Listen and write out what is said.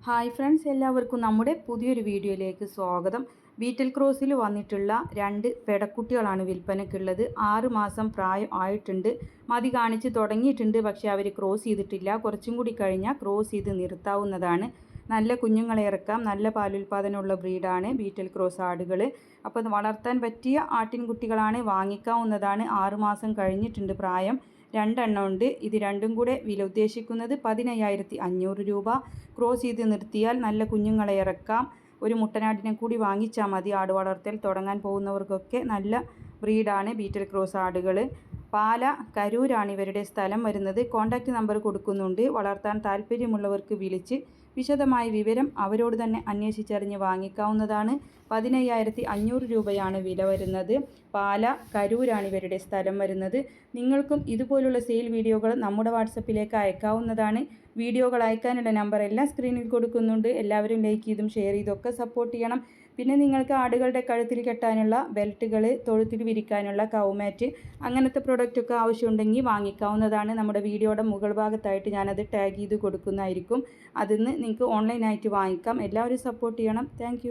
Hi friends, എല്ലാവർക്കും നമ്മുടെ പുതിയൊരു വീഡിയോയിലേക്ക് സ്വാഗതം. ബീറ്റൽ ക്രോസിൽ വന്നിട്ടുള്ള 2 പെടക്കുട്ടികളാണ് വിൽപ്പനയ്ക്കുള്ളത്. 6 മാസം പ്രായം ആയിട്ടുണ്ട്. മതി കാണിച്ച് തുടങ്ങിയിട്ടുണ്ട്, പക്ഷേ അവർ ക്രോസ് ചെയ്തിട്ടില്ല. കുറച്ചും കൂടി കഴിഞ്ഞാൽ ക്രോസ് ചെയ്ത് നിർത്താവുന്നതാണ്. നല്ല കുഞ്ഞുങ്ങളെ ഇറക്കാം. നല്ല പാലുൽപാദനമുള്ള ബ്രീഡാണ് ബീറ്റൽ ക്രോസ് ആടുകൾ. അപ്പോൾ വളർത്താൻ പറ്റിയ ആട്ടിൻകുട്ടികളാണ്, വാങ്ങിക്കാവുന്നതാണ്. 6 മാസം കഴിഞ്ഞിട്ടുണ്ട് പ്രായം. 2 എണ്ണം ഉണ്ട്. ഇത് രണ്ടും കൂടെ വില ഉദ്ദേശിക്കുന്നത് 15,500 രൂപ. ക്രോസ് ചെയ്ത് നിർത്തിയാൽ നല്ല കുഞ്ഞുങ്ങളെ ഇറക്കാം. ഒരു മുട്ടനാടിനെ കൂടി വാങ്ങിച്ചാൽ മതി. ആട് വളർത്തൽ തുടങ്ങാൻ പോകുന്നവർക്കൊക്കെ നല്ല ബ്രീഡാണ് ബീറ്റൽ ക്രോസ് ആടുകൾ. പാല കരൂരാണ് ഇവരുടെ സ്ഥലം വരുന്നത്. കോൺടാക്റ്റ് നമ്പർ കൊടുക്കുന്നുണ്ട്. വളർത്താൻ താല്പര്യമുള്ളവർക്ക് വിളിച്ച് വിശദമായ വിവരം അവരോട് തന്നെ അന്വേഷിച്ചറിഞ്ഞ് വാങ്ങിക്കാവുന്നതാണ്. 15,500 രൂപയാണ് വില വരുന്നത്. പാല കരൂരാണ് ഇവരുടെ സ്ഥലം വരുന്നത്. നിങ്ങൾക്കും ഇതുപോലുള്ള സെയിൽ വീഡിയോകൾ നമ്മുടെ വാട്സപ്പിലേക്ക് അയക്കാവുന്നതാണ്. വീഡിയോകൾ അയക്കാനുള്ള നമ്പർ എല്ലാം സ്ക്രീനിൽ കൊടുക്കുന്നുണ്ട്. എല്ലാവരും ലൈക്ക് ചെയ്തും ഷെയർ ചെയ്തൊക്കെ സപ്പോർട്ട് ചെയ്യണം. പിന്നെ നിങ്ങൾക്ക് ആടുകളുടെ കഴുത്തിൽ കെട്ടാനുള്ള ബെൽറ്റുകൾ, തൊഴുത്തിൽ വിരിക്കാനുള്ള കൗമാറ്റ്, അങ്ങനത്തെ പ്രൊഡക്റ്റൊക്കെ ആവശ്യമുണ്ടെങ്കിൽ വാങ്ങിക്കാവുന്നതാണ്. നമ്മുടെ വീഡിയോയുടെ മുകൾ ഭാഗത്തായിട്ട് ഞാനത് ടാഗ് ചെയ്ത് കൊടുക്കുന്നതായിരിക്കും. അതിൽ നിന്ന് നിങ്ങൾക്ക് ഓൺലൈനായിട്ട് വാങ്ങിക്കാം. എല്ലാവരും സപ്പോർട്ട് ചെയ്യണം. താങ്ക്